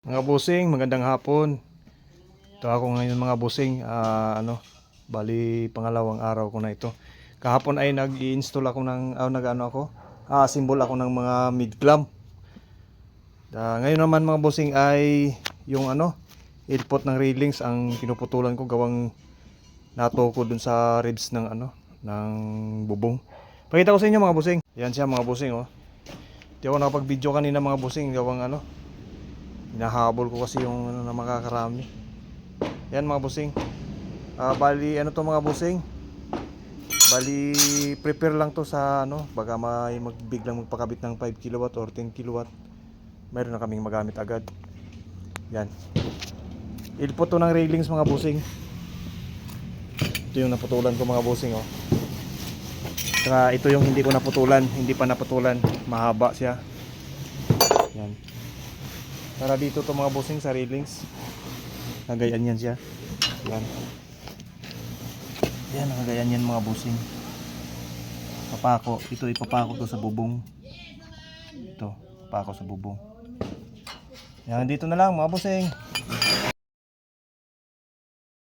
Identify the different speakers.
Speaker 1: Mga busing, magandang hapon. Ito ako ngayon mga busing. Bali pangalawang araw ko na ito. Kahapon ay nag-i-install ako ng simbol ako ng mga mid clamp. Ngayon naman mga busing ay yung ilpot ng railings ang pinuputulan ko gawang natoko dun sa ribs ng bubong. Pakita ko sa inyo mga busing. Yan siya mga busing oh. Di ako nakapag-video kanina mga busing gawang hinahabol ko kasi yung na makakarami. Yan mga busing. Bali to mga busing. Bali prepare lang to sa baga may biglang magpakabit ng 5 kilowatt or 10 kilowatt. Meron na kaming magamit agad. Yan. Ilpot to ng railings mga busing. Ito yung naputulan ko mga busing oh. Saka ito yung hindi ko naputulan, hindi pa naputulan. Mahaba siya. Yan. Para dito to mga busing sa railings. Nagayan yan siya. Yan. Yan, nagayan yan mga busing. Papako. Ito ipapako to sa bubong. Ito, papako sa bubong. Yan, dito na lang mga busing.